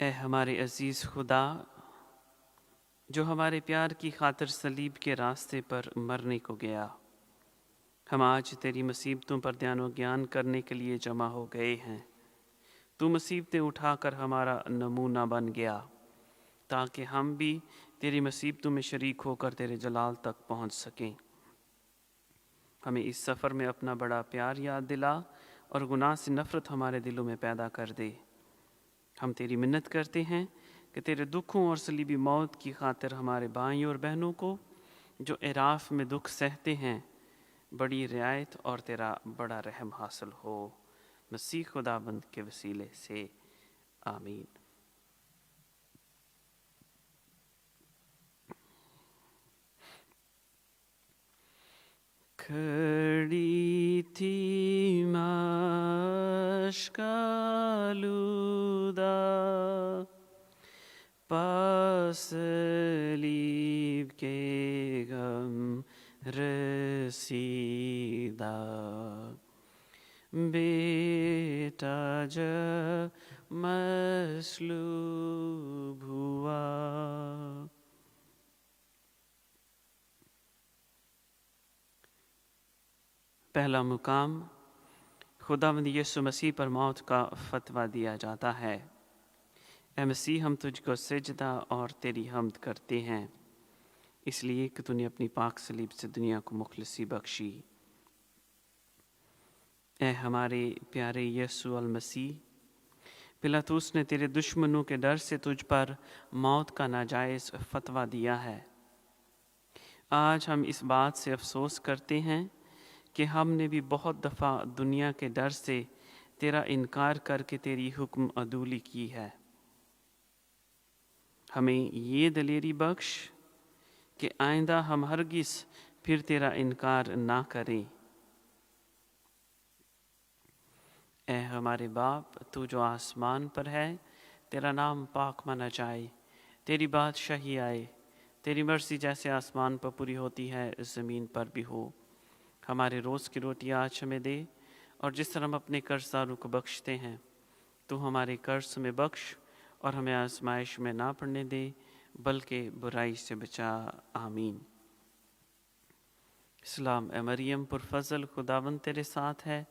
اے ہمارے عزیز خدا، جو ہمارے پیار کی خاطر صلیب کے راستے پر مرنے کو گیا، ہم آج تیری مصیبتوں پر دھیان و گیان کرنے کے لیے جمع ہو گئے ہیں۔ تو مصیبتیں اٹھا کر ہمارا نمونہ بن گیا، تاکہ ہم بھی تیری مصیبتوں میں شریک ہو کر تیرے جلال تک پہنچ سکیں۔ ہمیں اس سفر میں اپنا بڑا پیار یاد دلا اور گناہ سے نفرت ہمارے دلوں میں پیدا کر دے۔ ہم تیری منت کرتے ہیں کہ تیرے دکھوں اور صلیبی موت کی خاطر ہمارے بھائیوں اور بہنوں کو جو اعراف میں دکھ سہتے ہیں بڑی رعایت اور تیرا بڑا رحم حاصل ہو، مسیح خداوند کے وسیلے سے آمین۔ کھڑی تھی مشک آلودہ پاس صلیب کے غم رسیدہ، بیٹا جب مصلوب ہوا۔ پہلا مقام، خداوند یسوع مسیح پر موت کا فتویٰ دیا جاتا ہے۔ اے مسیح، ہم تجھ کو سجدہ اور تیری حمد کرتے ہیں، اس لیے کہ تو نے اپنی پاک صلیب سے دنیا کو مخلصی بخشی۔ اے ہمارے پیارے یسوع المسیح، پلاطس نے تیرے دشمنوں کے ڈر سے تجھ پر موت کا ناجائز فتویٰ دیا ہے۔ آج ہم اس بات سے افسوس کرتے ہیں کہ ہم نے بھی بہت دفعہ دنیا کے ڈر سے تیرا انکار کر کے تیری حکم عدولی کی ہے۔ ہمیں یہ دلیری بخش کہ آئندہ ہم ہرگز پھر تیرا انکار نہ کریں۔ اے ہمارے باپ، تو جو آسمان پر ہے، تیرا نام پاک مانا جائے، تیری بادشاہی آئے، تیری مرضی جیسے آسمان پر پوری ہوتی ہے زمین پر بھی ہو۔ ہمارے روز کی روٹی آج ہمیں دے، اور جس طرح ہم اپنے قرض داروں کو بخشتے ہیں، تو ہمارے قرض میں بخش اور ہمیں آزمائش میں نہ پڑنے دے، بلکہ برائی سے بچا۔ آمین۔ سلام اے مریم، پرفضل، خداوند تیرے ساتھ ہے،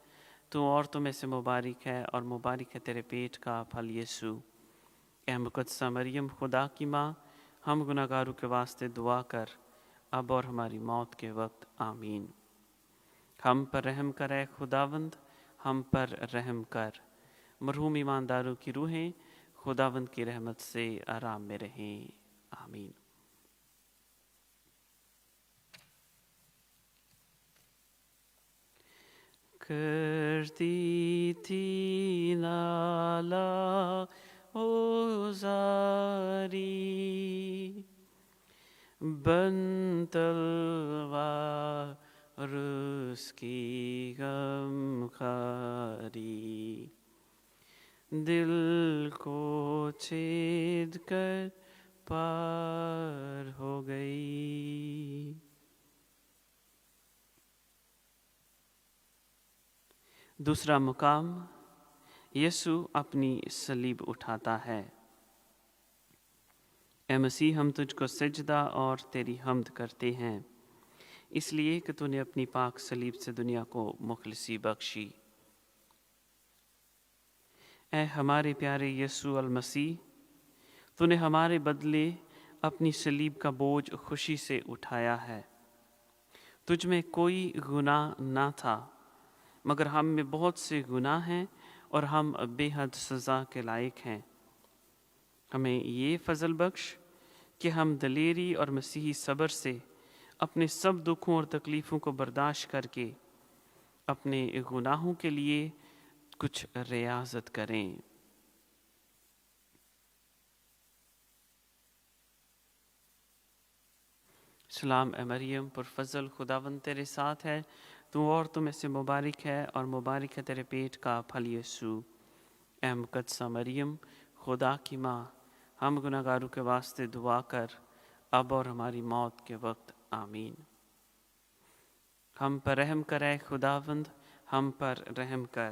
تو عورتوں میں سے مبارک ہے اور مبارک ہے تیرے پیٹ کا پھل یسوع۔ اے مقدسہ مریم، خدا کی ماں، ہم گناہ گاروں کے واسطے دعا کر، اب اور ہماری موت کے وقت۔ آمین۔ ہم پر رحم کر اے خداوند، ہم پر رحم کر۔ مرحوم ایمانداروں کی روحیں خداوند کی رحمت سے آرام میں رہیں۔ آمین۔ کرتی تھی نالا اوزاری، بن تلوار اس کی غم خاری، دل کو چھید کر پار ہو گئی۔ دوسرا مقام، یسوع اپنی صلیب اٹھاتا ہے۔ اے مسیح، ہم تجھ کو سجدہ اور تیری حمد کرتے ہیں، اس لیے کہ تو نے اپنی پاک صلیب سے دنیا کو مخلصی بخشی۔ اے ہمارے پیارے یسوع المسیح، تو نے ہمارے بدلے اپنی صلیب کا بوجھ خوشی سے اٹھایا ہے۔ تجھ میں کوئی گناہ نہ تھا، مگر ہم میں بہت سے گناہ ہیں اور ہم بے حد سزا کے لائق ہیں۔ ہمیں یہ فضل بخش کہ ہم دلیری اور مسیحی صبر سے اپنے سب دکھوں اور تکلیفوں کو برداشت کر کے اپنے گناہوں کے لیے کچھ ریاضت کریں۔ سلام اے مریم، پرفضل، خداوند تیرے ساتھ ہے، تو عورتوں میں سے مبارک ہے اور مبارک ہے تیرے پیٹ کا پھل یسوع۔ اے مقدسہ مریم، خدا کی ماں، ہم گناہ گاروں کے واسطے دعا کر، اب اور ہماری موت کے وقت۔ آمین۔ ہم پر رحم کر اے خداوند، ہم پر رحم کر،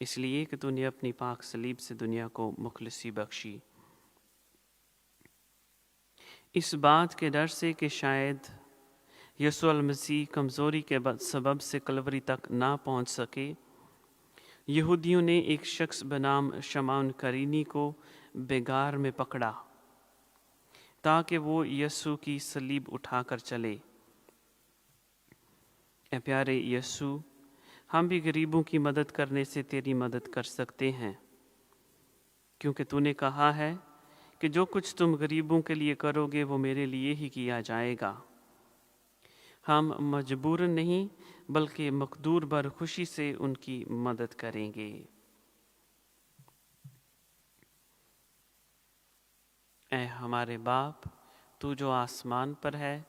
اس لیے کہ تو نے اپنی پاک صلیب سے دنیا کو مخلصی بخشی۔ اس بات کے ڈر سے کہ شاید یسوع المسیح کمزوری کے سبب سے کلوری تک نہ پہنچ سکے، یہودیوں نے ایک شخص بنام شمعون کرینی کو بگار میں پکڑا تاکہ وہ یسوع کی صلیب اٹھا کر چلے۔ اے پیارے یسوع، ہم بھی غریبوں کی مدد کرنے سے تیری مدد کر سکتے ہیں، کیونکہ تو نے کہا ہے کہ جو کچھ تم غریبوں کے لیے کرو گے وہ میرے لیے ہی کیا جائے گا۔ ہم مجبوراً نہیں بلکہ مقدور بر خوشی سے ان کی مدد کریں گے۔ اے ہمارے باپ، تو جو آسمان پر ہے،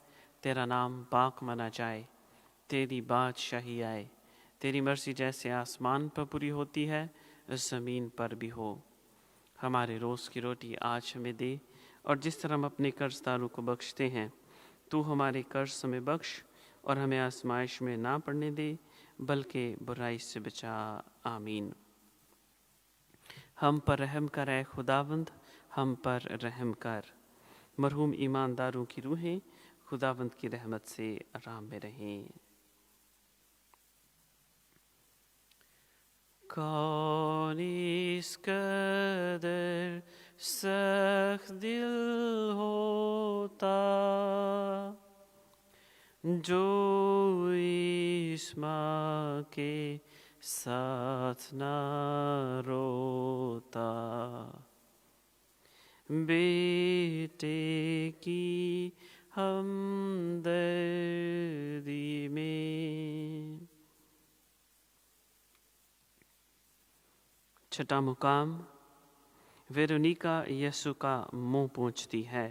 تیرا نام پاک مانا جائے، تیری بادشاہی آئے، تیری مرضی جیسے آسمان پر پوری ہوتی ہے زمین پر بھی ہو۔ ہمارے روز کی روٹی آج ہمیں دے، اور جس طرح ہم اپنے قرض داروں کو بخشتے ہیں تو ہمارے قرض ہمیں بخش، اور ہمیں آزمائش میں نہ پڑنے دے بلکہ برائی سے بچا۔ آمین۔ ہم پر رحم کر اے خداوند، ہم پر رحم کر۔ مرحوم ایمانداروں کی روحیں خداوند کی رحمت سے آرام میں رہیں۔ کون اس قدر سخت دل ہوتا جو اس ماں کے ساتھ نہ روتا، بیٹے کی ہمدردی میں۔ چھٹا مقام، ویرونیکا یسوع کا منہ پوچھتی ہے۔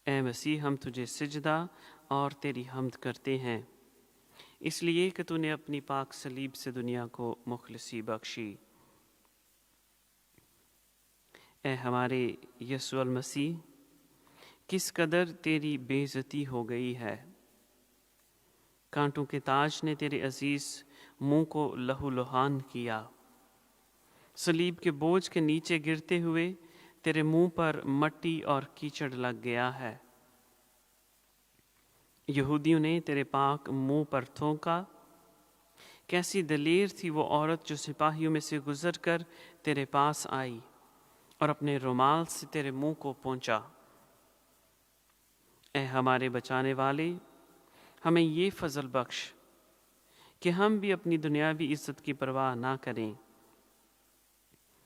اے مسیح، ہم تجھے سجدہ اور تیری حمد کرتے ہیں، اس لیے کہ تو نے اپنی پاک صلیب سے دنیا کو مخلصی بخشی۔ اے ہمارے یسوع المسیح، کس قدر تیری بے عزتی ہو گئی ہے۔ کانٹوں کے تاج نے تیرے عزیز منہ کو لہو لہان کیا۔ صلیب کے بوجھ کے نیچے گرتے ہوئے تیرے منہ پر مٹی اور کیچڑ لگ گیا ہے۔ یہودیوں نے تیرے پاک منہ پر تھونکا۔ کیسی دلیر تھی وہ عورت جو سپاہیوں میں سے گزر کر تیرے پاس آئی اور اپنے رومال سے تیرے منہ کو پونچھا۔ اے ہمارے بچانے والے، ہمیں یہ فضل بخش کہ ہم بھی اپنی دنیاوی عزت کی پرواہ نہ کریں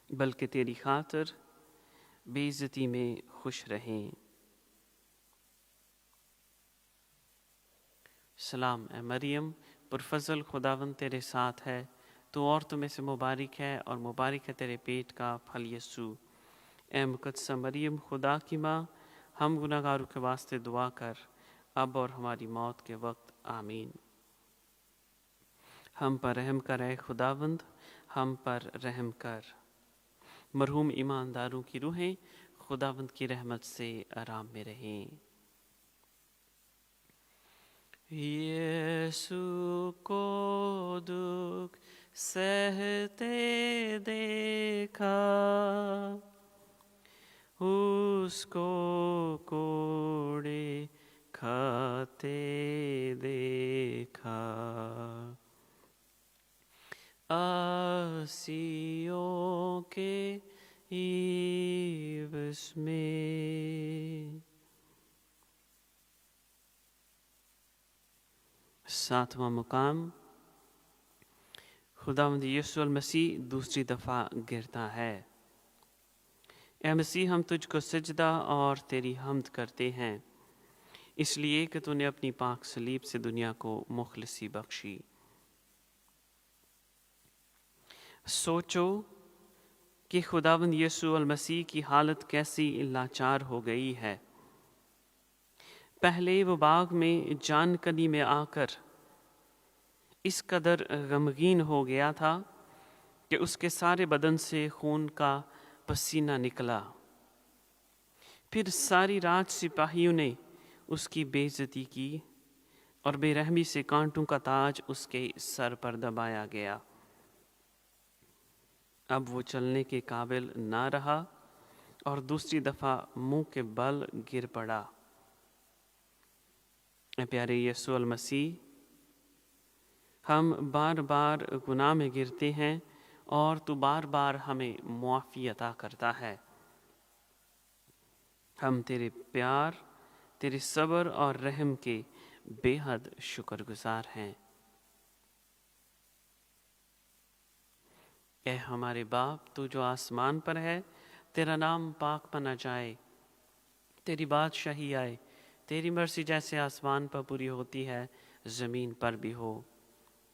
بلکہ تیری خاطر بے عزتی میں خوش رہیں۔ سلام اے مریم، پرفضل خداوند تیرے ساتھ ہے، تو عورتوں میں سے مبارک ہے اور مبارک ہے تیرے پیٹ کا پھل یسوع۔ اے مقدسہ مریم، خدا کی ماں، ہم گناہ گاروں کے واسطے دعا کر، اب اور ہماری موت کے وقت۔ آمین۔ ہم پر رحم کر اے خداوند، ہم پر رحم کر۔ مرحوم ایمانداروں کی روحیں خداوند کی رحمت سے آرام میں رہیں۔ یسوع کو دکھ سہتے دیکھا، اس کو کوڑے کھاتے دیکھا، آسیوں کے عوض میں۔ ساتواں مقام، خداوند یسوع المسیح دوسری دفعہ گرتا ہے۔ اے مسیح، ہم تجھ کو سجدہ اور تیری حمد کرتے ہیں، اس لیے کہ تو نے اپنی پاک صلیب سے دنیا کو مخلصی بخشی۔ سوچو کہ خداوند یسوع المسیح کی حالت کیسی لاچار ہو گئی ہے۔ پہلے وہ باغ میں جان کنی میں آ کر اس قدر غمگین ہو گیا تھا کہ اس کے سارے بدن سے خون کا پسینہ نکلا۔ پھر ساری رات سپاہیوں نے اس کی بے عزتی کی اور بے رحمی سے کانٹوں کا تاج اس کے سر پر دبایا گیا۔ اب وہ چلنے کے قابل نہ رہا اور دوسری دفعہ منہ کے بل گر پڑا۔ اے پیارے یسوع المسیح، ہم بار بار گناہ میں گرتے ہیں اور تو بار بار ہمیں معافی عطا کرتا ہے۔ ہم تیرے پیار، تیرے صبر اور رحم کے بے حد شکر گزار ہیں۔ اے ہمارے باپ، تو جو آسمان پر ہے، تیرا نام پاک مانا جائے، تیری بادشاہی آئے، تیری مرضی جیسے آسمان پر پوری ہوتی ہے زمین پر بھی ہو۔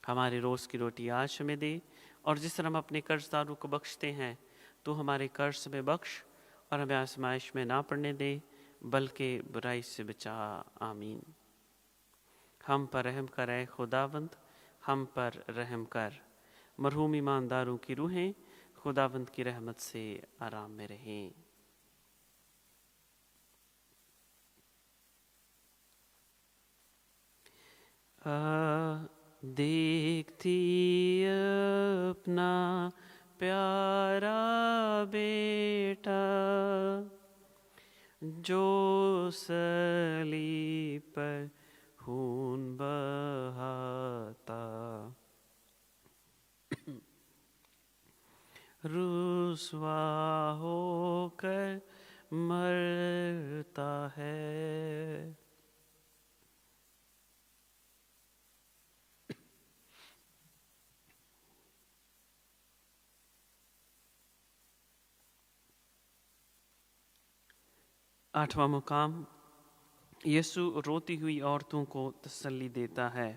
ہمارے روز کی روٹی آج ہمیں دے، اور جس طرح ہم اپنے قرض داروں کو بخشتے ہیں تو ہمارے قرض میں بخش، اور ہمیں آزمائش میں نہ پڑنے دے بلکہ برائی سے بچا۔ آمین۔ ہم پر رحم کر اے خداوند، ہم پر رحم کر۔ مرحوم ایمانداروں کی روحیں خداوند کی رحمت سے آرام میں رہیں۔ دیکھتی اپنا پیارا بیٹا، جو صلیب پر خون بہاتا، رسوا ہو کر مرتا ہے۔ آٹھواں مقام، یسوع روتی ہوئی عورتوں کو تسلی دیتا ہے۔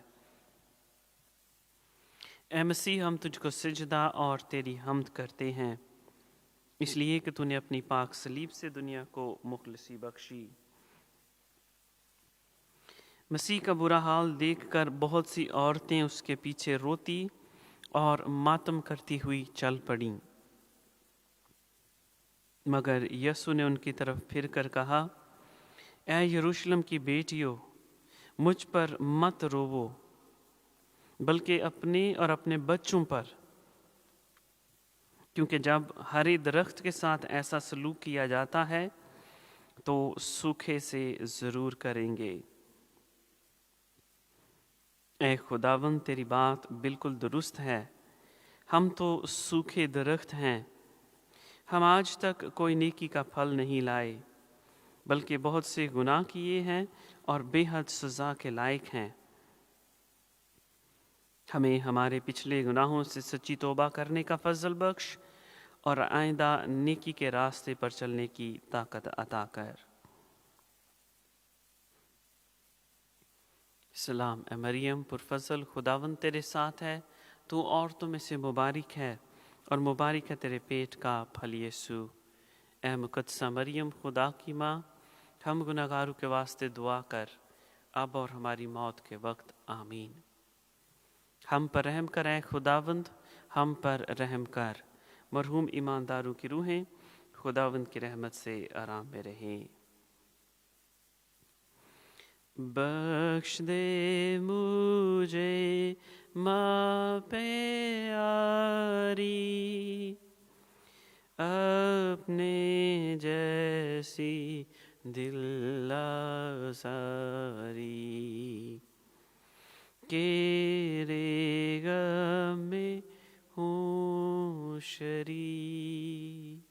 اے مسیح، ہم تجھ کو سجدہ اور تیری حمد کرتے ہیں، اس لیے کہ تو نے اپنی پاک صلیب سے دنیا کو مخلصی بخشی۔ مسیح کا برا حال دیکھ کر بہت سی عورتیں اس کے پیچھے روتی اور ماتم کرتی ہوئی چل پڑیں، مگر یسوع نے ان کی طرف پھر کر کہا، اے یروشلم کی بیٹیوں، مجھ پر مت روو، بلکہ اپنے اور اپنے بچوں پر، کیونکہ جب ہرے درخت کے ساتھ ایسا سلوک کیا جاتا ہے تو سوکھے سے ضرور کریں گے۔ اے خداوند، تیری بات بالکل درست ہے، ہم تو سوکھے درخت ہیں، ہم آج تک کوئی نیکی کا پھل نہیں لائے، بلکہ بہت سے گناہ کیے ہیں اور بے حد سزا کے لائق ہیں۔ ہمیں ہمارے پچھلے گناہوں سے سچی توبہ کرنے کا فضل بخش، اور آئندہ نیکی کے راستے پر چلنے کی طاقت عطا کر۔ سلام اے مریم، پرفضل، خداوند تیرے ساتھ ہے، تو عورتوں میں سے مبارک ہے، اور مبارک ہے تیرے پیٹ کا پھل یسوع۔ اے مقدسہ مریم، خدا کی ماں، ہم گناہگاروں کے واسطے دعا کر، اب اور ہماری موت کے وقت۔ آمین۔ ہم پر رحم کر اے خداوند، ہم پر رحم کر۔ مرحوم ایمانداروں کی روحیں خداوند کی رحمت سے آرام میں رہیں۔ بخش دے مجھے ماں پیاری، اپنے جیسی دل آزاری، تیرے غم میں ہوں شریک۔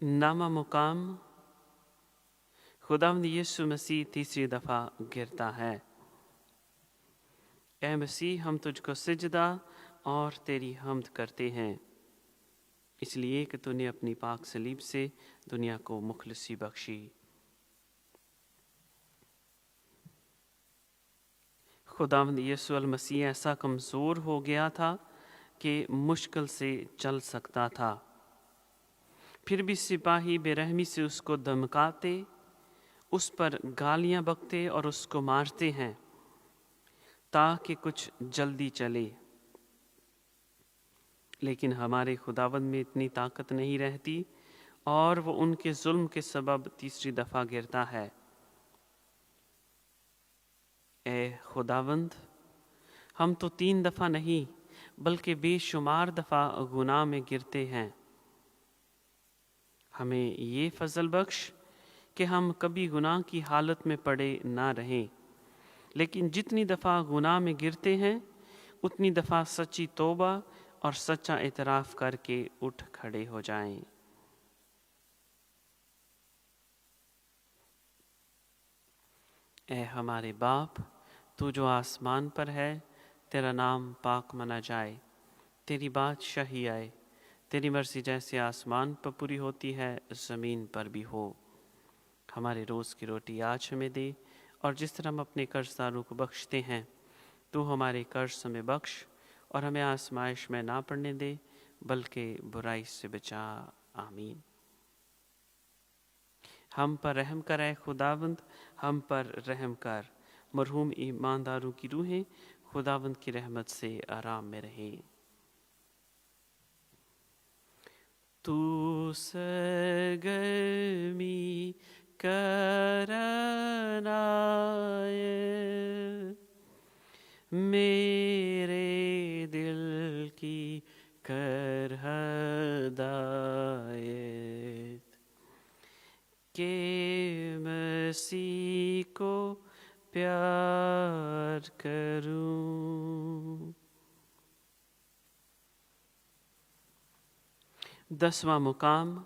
نامہ مقام، خداوند یسوع مسیح تیسری دفعہ گرتا ہے۔ اے مسیح، ہم تجھ کو سجدہ اور تیری حمد کرتے ہیں، اس لیے کہ تو نے اپنی پاک صلیب سے دنیا کو مخلصی بخشی۔ خداوند یسوع المسیح ایسا کمزور ہو گیا تھا کہ مشکل سے چل سکتا تھا، پھر بھی سپاہی بے رحمی سے اس کو دھمکاتے، اس پر گالیاں بکتے اور اس کو مارتے ہیں تاکہ کچھ جلدی چلے، لیکن ہمارے خداوند میں اتنی طاقت نہیں رہتی اور وہ ان کے ظلم کے سبب تیسری دفعہ گرتا ہے۔ اے خداوند، ہم تو 3 دفعہ نہیں بلکہ بے شمار دفعہ گناہ میں گرتے ہیں۔ ہمیں یہ فضل بخش کہ ہم کبھی گناہ کی حالت میں پڑے نہ رہیں، لیکن جتنی دفعہ گناہ میں گرتے ہیں اتنی دفعہ سچی توبہ اور سچا اعتراف کر کے اٹھ کھڑے ہو جائیں۔ اے ہمارے باپ، تو جو آسمان پر ہے، تیرا نام پاک منا جائے، تیری بادشاہی آئے، تیری مرضی جیسے آسمان پر پوری ہوتی ہے زمین پر بھی ہو۔ ہمارے روز کی روٹی آج ہمیں دے، اور جس طرح ہم اپنے قرض داروں کو بخشتے ہیں تو ہمارے قرض ہمیں بخش، اور ہمیں آزمائش میں نہ پڑنے دے بلکہ برائی سے بچا۔ آمین۔ ہم پر رحم کر اے خداوند، ہم پر رحم کر۔ مرحوم ایمانداروں کی روحیں خداوند کی رحمت سے آرام میں رہیں۔ تو سرگرمی کرن آئے، میرے دل کی کر ہدایت، کہ مسیح کو پیار کروں۔ 10واں مقام،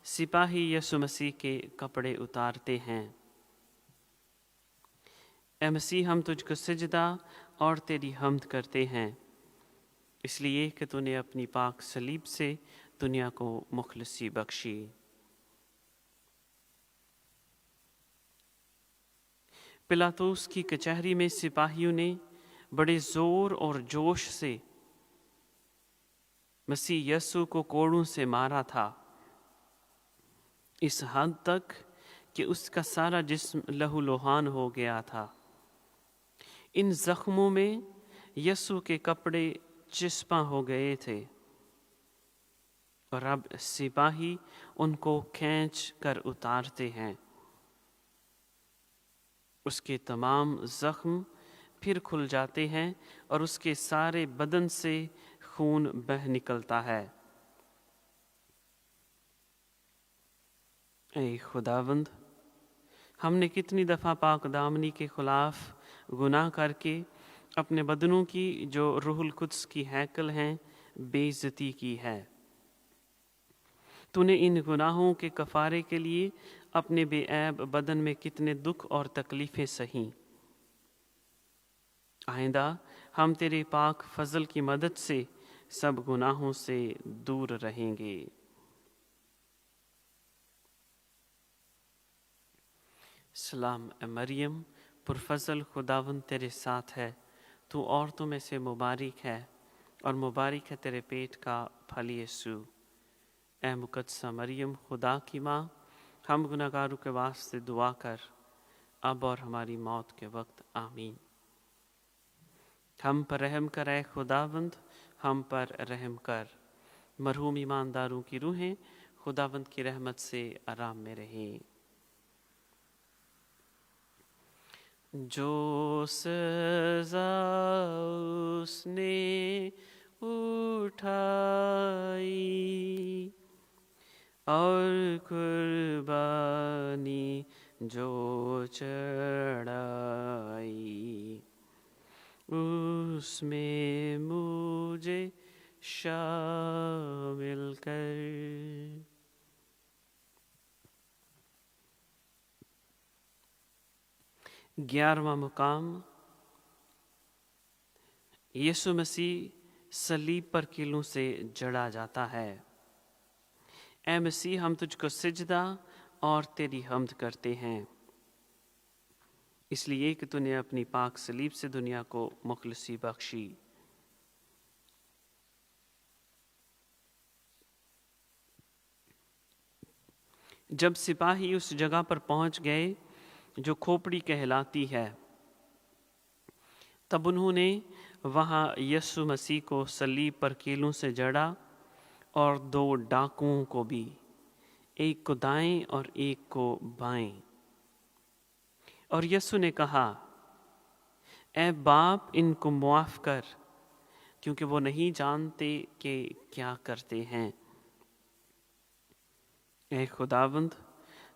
سپاہی یسوع مسیح کے کپڑے اتارتے ہیں۔ اے مسیح، ہم تجھ کو سجدہ اور تیری حمد کرتے ہیں، اس لیے کہ تو نے اپنی پاک صلیب سے دنیا کو مخلصی بخشی۔ پلاطوس کی کچہری میں سپاہیوں نے بڑے زور اور جوش سے مسیح یسوع کو کوڑوں سے مارا تھا، اس حد تک کہ اس کا سارا جسم لہو لہان ہو گیا تھا۔ ان زخموں میں یسوع کے کپڑے چسپاں ہو گئے تھے، اور اب سپاہی ان کو کھینچ کر اتارتے ہیں۔ اس کے تمام زخم پھر کھل جاتے ہیں اور اس کے سارے بدن سے خون بہہ نکلتا ہے۔ اے خداوند، ہم نے کتنی دفعہ پاک دامنی کے خلاف گناہ کر کے اپنے بدنوں کی جو روح القدس کی ہیکل ہیں بے عزتی کی ہے۔ تو نے ان گناہوں کے کفارے کے لیے اپنے بے عیب بدن میں کتنے دکھ اور تکلیفیں سہیں۔ آئندہ ہم تیرے پاک فضل کی مدد سے سب گناہوں سے دور رہیں گے۔ سلام اے مریم، پرفضل خداوند تیرے ساتھ ہے، تو عورتوں میں سے مبارک ہے، اور مبارک ہے تیرے پیٹ کا پھل یسوع۔ اے مقدسہ مریم، خدا کی ماں، ہم گناہگاروں کے واسطے دعا کر، اب اور ہماری موت کے وقت۔ آمین۔ ہم پر رحم کر اے خداوند، ہم پر رحم کر۔ مرحوم ایمانداروں کی روحیں خداوند کی رحمت سے آرام میں رہیں۔ جو سزا اس نے اٹھائی اور قربانی جو چڑھائی، اس میں مجھے شامل کر۔ 11واں مقام، یسوع مسیح صلیب پر کیلوں سے جڑا جاتا ہے۔ اے مسیح، ہم تجھ کو سجدہ اور تیری حمد کرتے ہیں، اس لیے کہ تو نے اپنی پاک صلیب سے دنیا کو مخلصی بخشی۔ جب سپاہی اس جگہ پر پہنچ گئے جو کھوپڑی کہلاتی ہے، تب انہوں نے وہاں یسوع مسیح کو صلیب پر کیلوں سے جڑا، اور 2 ڈاکوؤں کو بھی، ایک کو دائیں اور ایک کو بائیں۔ اور یسوع نے کہا، اے باپ ان کو معاف کر کیونکہ وہ نہیں جانتے کہ کیا کرتے ہیں۔ اے خداوند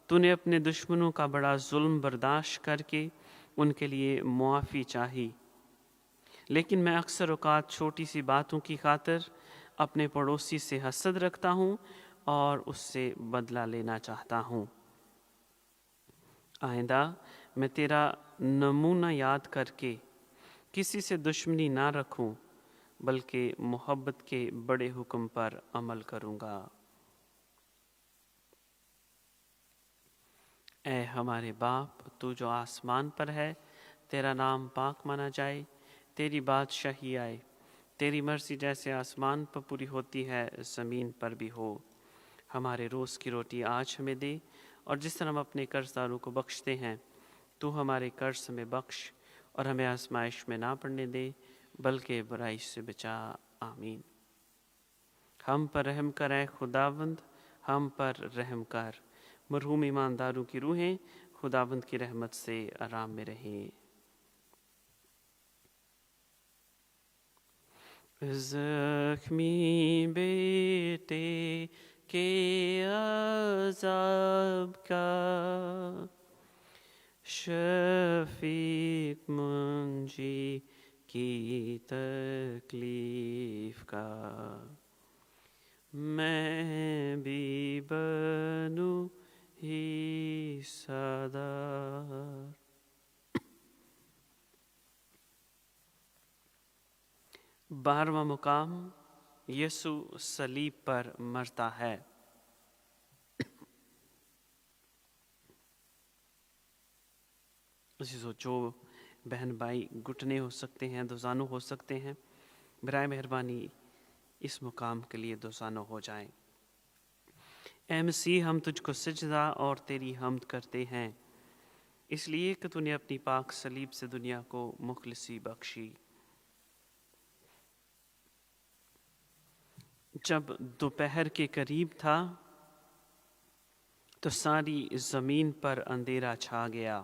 تو نے اپنے دشمنوں کا بڑا ظلم برداشت کر کے ان کے لیے معافی چاہی، لیکن میں اکثر اوقات چھوٹی سی باتوں کی خاطر اپنے پڑوسی سے حسد رکھتا ہوں اور اس سے بدلہ لینا چاہتا ہوں۔ آئندہ میں تیرا نمونہ یاد کر کے کسی سے دشمنی نہ رکھوں بلکہ محبت کے بڑے حکم پر عمل کروں گا۔ اے ہمارے باپ تو جو آسمان پر ہے، تیرا نام پاک مانا جائے، تیری بادشاہی آئے، تیری مرضی جیسے آسمان پر پوری ہوتی ہے زمین پر بھی ہو۔ ہمارے روز کی روٹی آج ہمیں دے، اور جس طرح ہم اپنے قرض داروں کو بخشتے ہیں تو ہمارے قرض ہمیں بخش، اور ہمیں آزمائش میں نہ پڑنے دے بلکہ برائی سے بچا۔ آمین۔ ہم پر رحم کر اے خداوند، ہم پر رحم کر۔ مرحوم ایمانداروں کی روحیں خداوند کی رحمت سے آرام میں رہیں۔ زخمی بیٹے کے عذاب کا، شفیق منجی کی تکلیف کا، میں بھی بنوں حصہ دار۔ بارہواں مقام، یسوع صلیب پر مرتا ہے۔ جو بہن بھائی گھٹنے ہو سکتے ہیں، دوزانو ہو سکتے ہیں، برائے مہربانی اس مقام کے لیے دوزانو ہو جائیں۔ اے مسیح، ہم تجھ کو سجدہ اور تیری حمد کرتے ہیں، اس لیے کہ تو نے اپنی پاک صلیب سے دنیا کو مخلصی بخشی۔ جب دوپہر کے قریب تھا تو ساری زمین پر اندھیرا چھا گیا،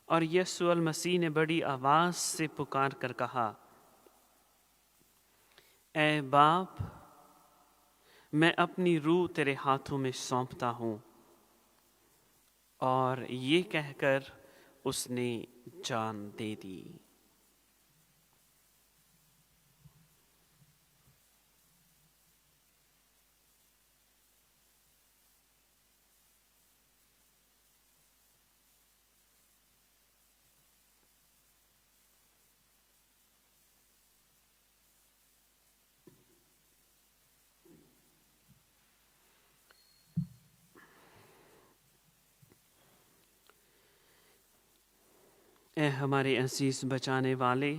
اور یسوع المسیح نے بڑی آواز سے پکار کر کہا، اے باپ، میں اپنی روح تیرے ہاتھوں میں سونپتا ہوں۔ اور یہ کہہ کر اس نے جان دے دی۔ اے ہمارے عزیز بچانے والے،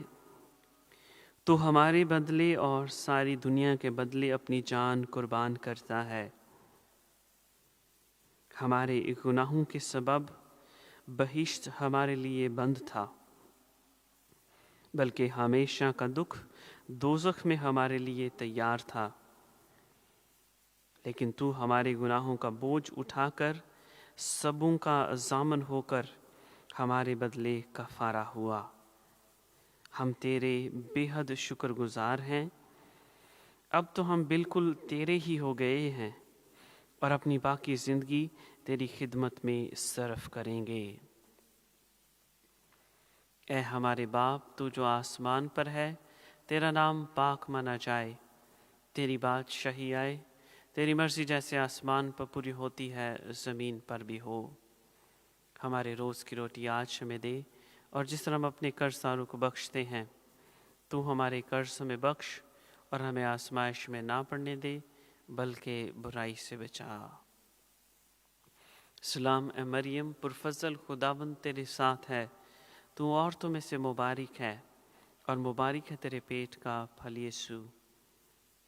تو ہمارے بدلے اور ساری دنیا کے بدلے اپنی جان قربان کرتا ہے۔ ہمارے گناہوں کے سبب بہشت ہمارے لیے بند تھا، بلکہ ہمیشہ کا دکھ دوزخ میں ہمارے لیے تیار تھا، لیکن تو ہمارے گناہوں کا بوجھ اٹھا کر سبوں کا ضامن ہو کر ہمارے بدلے کفارہ ہوا۔ ہم تیرے بے حد شکر گزار ہیں۔ اب تو ہم بالکل تیرے ہی ہو گئے ہیں اور اپنی باقی زندگی تیری خدمت میں صرف کریں گے۔ اے ہمارے باپ تو جو آسمان پر ہے، تیرا نام پاک مانا جائے، تیری بادشاہی آئے، تیری مرضی جیسے آسمان پر پوری ہوتی ہے زمین پر بھی ہو۔ ہمارے روز کی روٹی آج ہمیں دے، اور جس طرح ہم اپنے قرض داروں کو بخشتے ہیں تو ہمارے قرض ہمیں بخش، اور ہمیں آزمائش میں نہ پڑنے دے بلکہ برائی سے بچا۔ سلام اے مریم، پرفضل خداوند تیرے ساتھ ہے، تو عورتوں میں سے مبارک ہے، اور مبارک ہے تیرے پیٹ کا پھل یسوع۔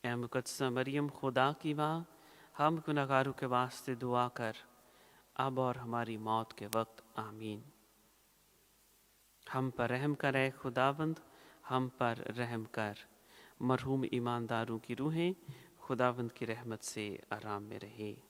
اے مقدسہ مریم، خدا کی ماں، ہم گنہگاروں کے واسطے دعا کر، اب اور ہماری موت کے وقت۔ آمین۔ ہم پر رحم کر اے خداوند، ہم پر رحم کر۔ مرحوم ایمانداروں کی روحیں خداوند کی رحمت سے آرام میں رہیں۔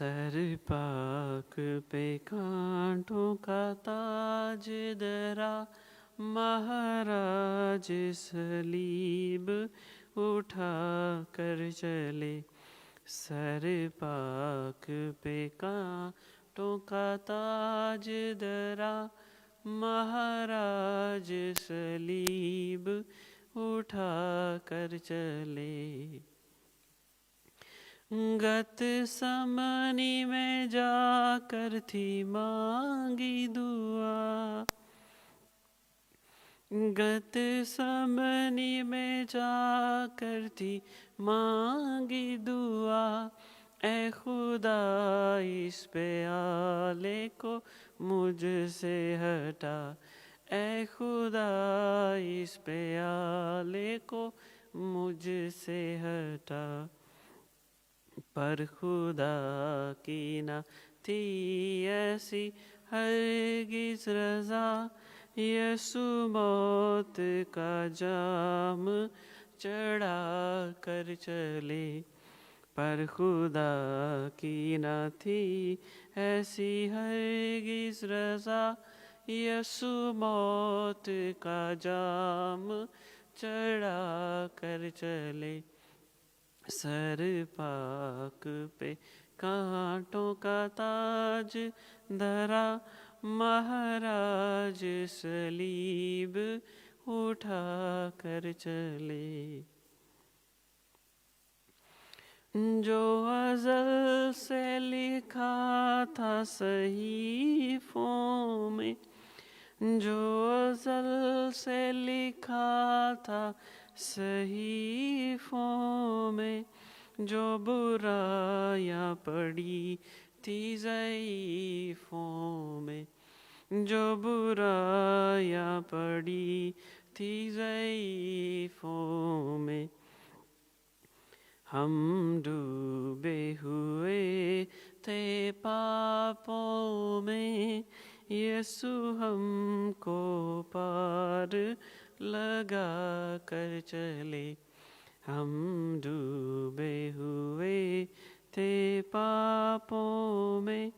سر پاک پہ کانٹوں کا تاج درا، مہاراج صلیب اٹھا کر چلے۔ سر پاک پہ کانٹوں کا تاج درا، مہاراج صلیب اٹھا کر چلے۔ گت سمنی میں جا کر تھی مانگی دعا، گت سمنی میں جا کر تھی مانگی دعا، اے خدا اس پیالے کو مجھ سے ہٹا، اے خدا اس پیالے کو مجھ سے ہٹا۔ پر خدا کی نہ تھی ایسی ہرگز رضا، یسوع موت کا جام چڑھا کر چلے۔ پر خدا کی نہ تھی ایسی ہرگز رضا، یسوع موت کا جام چڑھا کر چلے۔ سر پاک پہ کانٹوں کا تاج دھرا، مہاراج صلیب اٹھا کر چلے۔ جو ازل سے لکھا تھا صحیفوں میں، جو ازل سے لکھا تھا صحیفوں میں، جو برائیاں پڑی تھی ضعیفوں میں، جو برائیاں پڑی تھی ضعیفوں میں، ہم ڈوبے ہوئے تھے پاپوں میں، یسوع ہم کو پار لگا کر چلے۔ ہم ڈوبے ہوئے تھے پاپوں میں،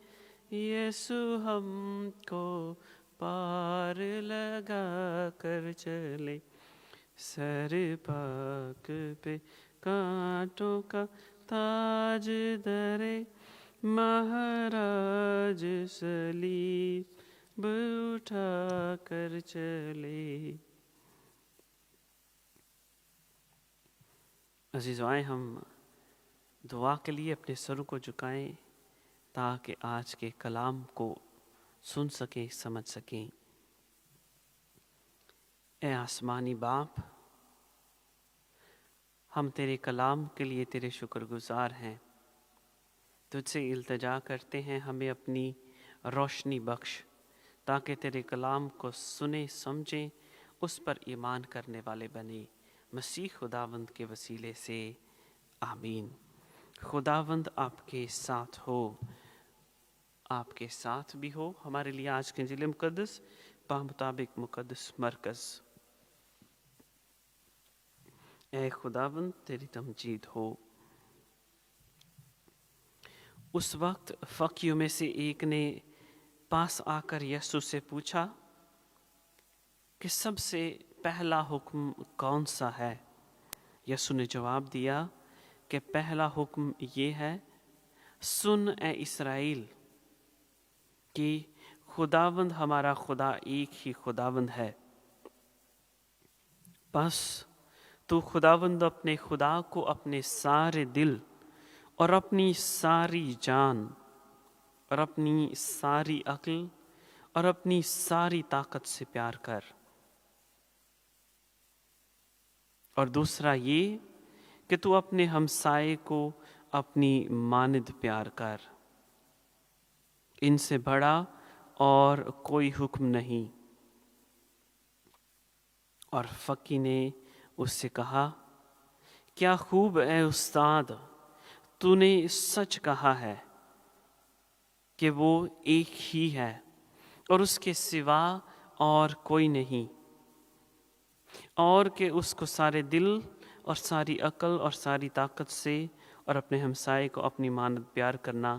یسوع ہم کو پار لگا کر چلے۔ سر پاک پہ کانٹوں کا تاج دھرے، مہاراج صلیب اٹھا کر چلے۔ عزیزو، آئیں ہم دعا کے لیے اپنے سروں کو جھکائیں تاکہ آج کے کلام کو سن سکیں، سمجھ سکیں۔ اے آسمانی باپ، ہم تیرے کلام کے لیے تیرے شکر گزار ہیں، تجھ سے التجا کرتے ہیں ہمیں اپنی روشنی بخش تاکہ تیرے کلام کو سنیں، سمجھیں، اس پر ایمان کرنے والے بنے۔ مسیح خداوند کے وسیلے سے آمین۔ خداوند آپ کے ساتھ ہو، آپ کے ساتھ بھی ہو۔ ہمارے لیے آج کے انجیل مقدس مطابق مقدس مرکز۔ اے خداوند تیری تمجید ہو۔ اس وقت فقیوں میں سے ایک نے پاس آ کر یسوع سے پوچھا کہ سب سے پہلا حکم کون سا ہے؟ یسوع نے جواب دیا کہ پہلا حکم یہ ہے، سن اے اسرائیل کہ خداوند ہمارا خدا ایک ہی خداوند ہے۔ بس تو خداوند اپنے خدا کو اپنے سارے دل اور اپنی ساری جان اور اپنی ساری عقل اور اپنی ساری طاقت سے پیار کر، اور دوسرا یہ کہ تو اپنے ہمسائے کو اپنی مانند پیار کر۔ ان سے بڑا اور کوئی حکم نہیں۔ اور فقی نے اس سے کہا، کیا خوب اے استاد، تو نے سچ کہا ہے کہ وہ ایک ہی ہے اور اس کے سوا اور کوئی نہیں، اور کہ اس کو سارے دل اور ساری عقل اور ساری طاقت سے اور اپنے ہمسائے کو اپنی مانند پیار کرنا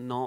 9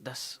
10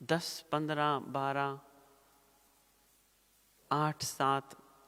10, 15, 12, 8, 7,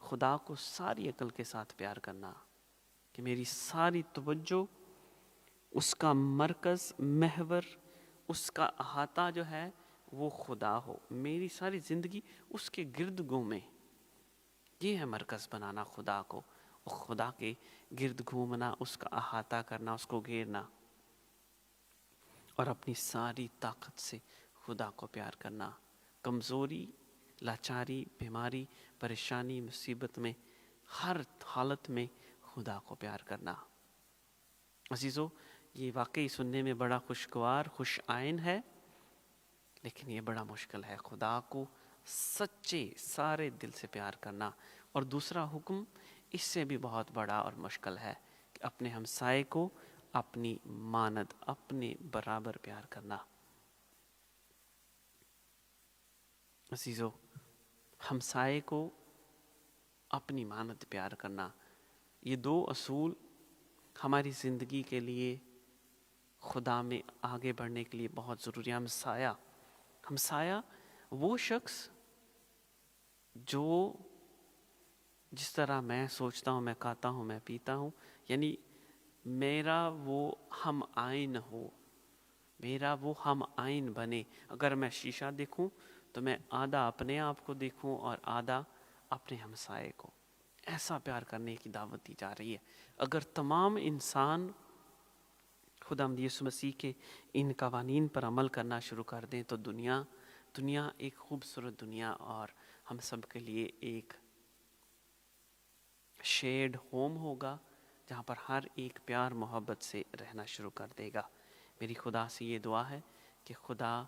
خدا کو ساری عقل کے ساتھ پیار کرنا، کہ میری ساری توجہ، اس کا مرکز، محور، اس کا احاطہ جو ہے وہ خدا ہو، میری ساری زندگی اس کے گرد گھومے. یہ ہے مرکز بنانا خدا کو، اور خدا کے گرد گھومنا، اس کا احاطہ کرنا، اس کو گھیرنا، اور اپنی ساری طاقت سے خدا کو پیار کرنا. کمزوری، لاچاری، بیماری، پریشانی، مصیبت میں، ہر حالت میں خدا کو پیار کرنا. عزیزو، یہ واقعی سننے میں بڑا خوشگوار، خوش آئین ہے، لیکن یہ بڑا مشکل ہے، خدا کو سچے سارے دل سے پیار کرنا. اور دوسرا حکم اس سے بھی بہت بڑا اور مشکل ہے، کہ اپنے ہمسائے کو اپنی مانند، اپنے برابر پیار کرنا. عزیزو، ہمسائے کو اپنی مانند پیار کرنا، یہ دو اصول ہماری زندگی کے لیے، خدا میں آگے بڑھنے کے لیے بہت ضروری ہے. ہمسایہ وہ شخص جو جس طرح میں سوچتا ہوں، میں کھاتا ہوں، میں پیتا ہوں، یعنی میرا وہ ہم آئین ہو، میرا وہ ہم آئین بنے. اگر میں شیشہ دیکھوں تو میں آدھا اپنے آپ کو دیکھوں اور آدھا اپنے ہمسائے کو. ایسا پیار کرنے کی دعوت دی جا رہی ہے. اگر تمام انسان خداوند یسوع مسیح کے ان قوانین پر عمل کرنا شروع کر دیں تو دنیا ایک خوبصورت دنیا اور ہم سب کے لیے ایک شیڈ ہوم ہوگا، جہاں پر ہر ایک پیار محبت سے رہنا شروع کر دے گا. میری خدا سے یہ دعا ہے کہ خدا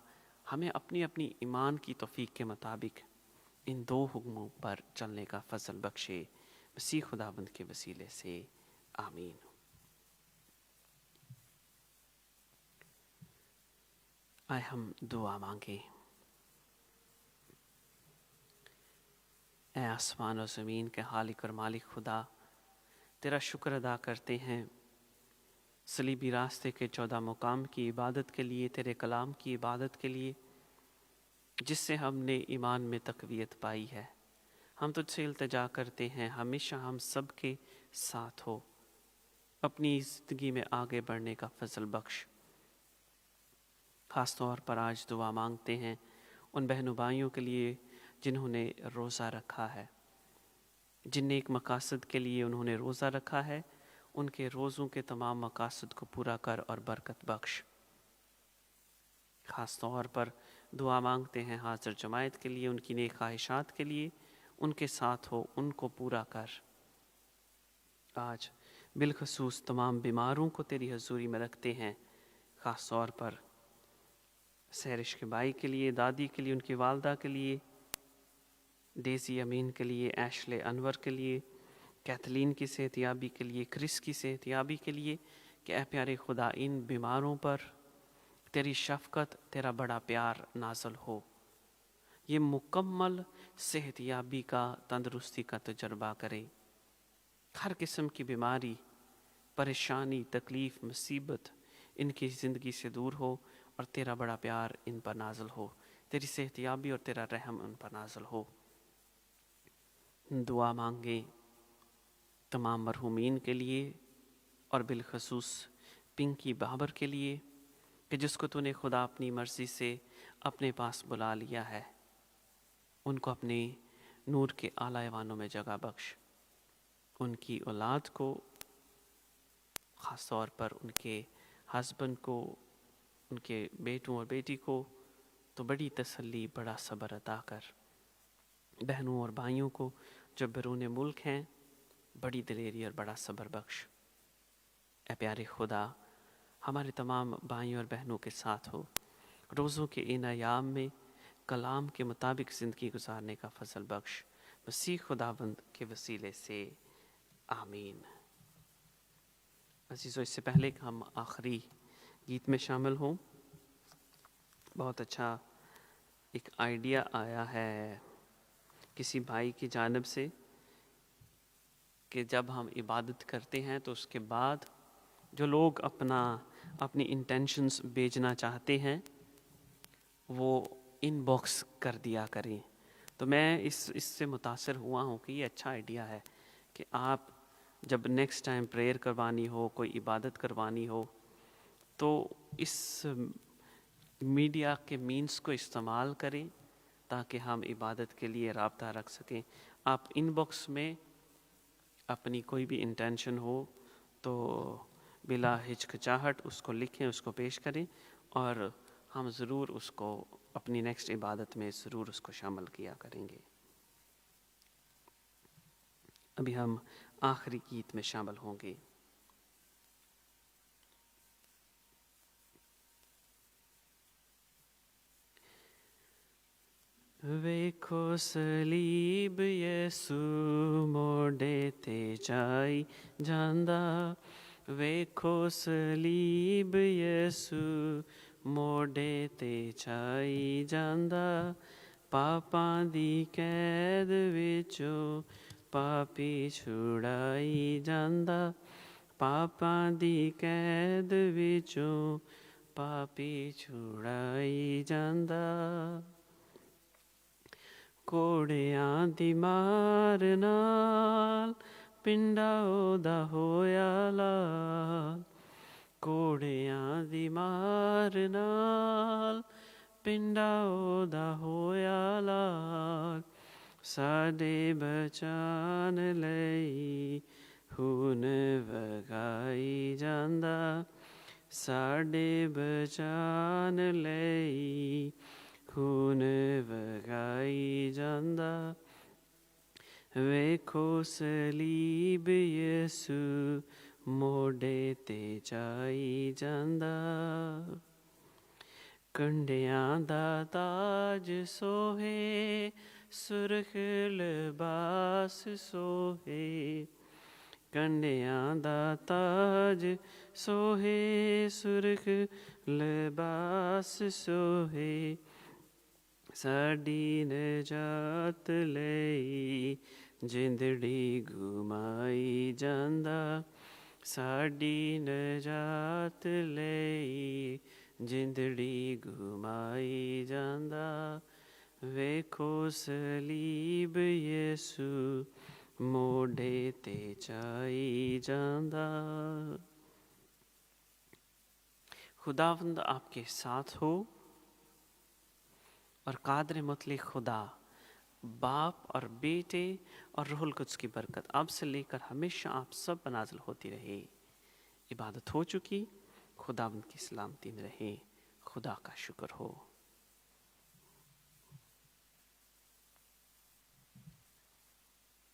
ہمیں اپنی اپنی ایمان کی توفیق کے مطابق ان دو حکموں پر چلنے کا فضل بخشے. مسیح خداوند کے وسیلے سے آمین. آئے ہم دعا مانگیں. اے آسمان و زمین کے خالق اور مالک خدا، تیرا شکر ادا کرتے ہیں صلیبی راستے کے 14 مقام کی عبادت کے لیے، تیرے کلام کی عبادت کے لیے، جس سے ہم نے ایمان میں تقویت پائی ہے. ہم تجھ سے التجا کرتے ہیں، ہمیشہ ہم سب کے ساتھ ہو، اپنی زندگی میں آگے بڑھنے کا فضل بخش. خاص طور پر آج دعا مانگتے ہیں ان بہنوں بھائیوں کے لیے جنہوں نے روزہ رکھا ہے، جن نیک مقاصد کے لیے انہوں نے روزہ رکھا ہے. ان کے روزوں کے تمام مقاصد کو پورا کر اور برکت بخش. خاص طور پر دعا مانگتے ہیں حاضر جماعت کے لیے، ان کی نیک خواہشات کے لیے، ان کے ساتھ ہو، ان کو پورا کر. آج بالخصوص تمام بیماروں کو تیری حضوری میں رکھتے ہیں، خاص طور پر سہرش کے بھائی کے لیے، دادی کے لیے، ان کی والدہ کے لیے، ڈیزی امین کے لیے، ایشلے انور کے لیے، کیتھلین کی صحت یابی کے لیے، کرس کی صحت یابی کے لیے. کہ اے پیارے خدا، ان بیماروں پر تیری شفقت، تیرا بڑا پیار نازل ہو، یہ مکمل صحت یابی کا، تندرستی کا تجربہ کرے. ہر قسم کی بیماری، پریشانی، تکلیف، مصیبت ان کی زندگی سے دور ہو، اور تیرا بڑا پیار ان پر نازل ہو، تیری صحت یابی اور تیرا رحم ان پر نازل ہو. دعا مانگیں تمام مرحومین کے لیے، اور بالخصوص پنکی بابر کے لیے، کہ جس کو تو نے خدا اپنی مرضی سے اپنے پاس بلا لیا ہے. ان کو اپنے نور کے اعلیٰ ایوانوں میں جگہ بخش. ان کی اولاد کو، خاص طور پر ان کے ہسبینڈ کو، ان کے بیٹوں اور بیٹی کو تو بڑی تسلی، بڑا صبر عطا کر. بہنوں اور بھائیوں کو جو بیرون ملک ہیں، بڑی دلیری اور بڑا صبر بخش. اے پیارے خدا، ہمارے تمام بھائیوں اور بہنوں کے ساتھ ہو، روزوں کے ان ایام میں کلام کے مطابق زندگی گزارنے کا فضل بخش. مسیح خداوند کے وسیلے سے آمین. عزیزو، اس سے پہلے کہ ہم آخری گیت میں شامل ہوں، بہت اچھا ایک آئیڈیا آیا ہے کسی بھائی کی جانب سے، کہ جب ہم عبادت کرتے ہیں تو اس کے بعد جو لوگ اپنی انٹینشنز بھیجنا چاہتے ہیں وہ ان باکس کر دیا کریں. تو میں اس سے متاثر ہوا ہوں کہ یہ اچھا آئیڈیا ہے کہ آپ جب نیکسٹ ٹائم پریئر کروانی ہو، کوئی عبادت کروانی ہو، تو اس میڈیا کے مینس کو استعمال کریں تاکہ ہم عبادت کے لیے رابطہ رکھ سکیں. آپ ان باکس میں اپنی کوئی بھی انٹینشن ہو تو بلا ہچکچاہٹ اس کو لکھیں، اس کو پیش کریں، اور ہم ضرور اس کو اپنی نیکسٹ عبادت میں ضرور اس کو شامل کیا کریں گے. ابھی ہم آخری گیت میں شامل ہوں گے. ویکھو سلیب یسو موڈے تے جائی جاندا، ویکھو سلیب یسو موڈے تے جائی جاندا، پاپاں دی قید وچوں پاپی چھڑائی جاندا، پاپاں دی قید وچوں پاپی چھڑائی جاندا. کوڑیاں دی مار نال پنڈا اودا ہویا لال، کوڑیاں دی مار نال پنڈا اودا ہویا لال، ساڈے بچان لئی خون وگائی جاندا، ساڈے بچان لئی خون وگائی جاندا، ویکھو سلیب یسو موڈے تے جائی جاندا. کنڈیاں دا تاج سوہے سرخ لباس سوہے، کنڈیاں دا تاج سوہے سرخ لباس سوہے، ساڈی نجات لئی جندڑی گھمائی جاندا، ساڈی نجات لئی جندڑی گھمائی جاندا، ویکھو سلیب یسو موڈے تے چائی جاندا. خداوند آپ کے ساتھ ہو، اور قادر مطلق خدا باپ اور بیٹے اور روح القدس کی برکت اب سے لے کر ہمیشہ آپ سب پر نازل ہوتی رہے. عبادت ہو چکی، خداوند کی سلامتی میں رہے. خدا کا شکر ہو.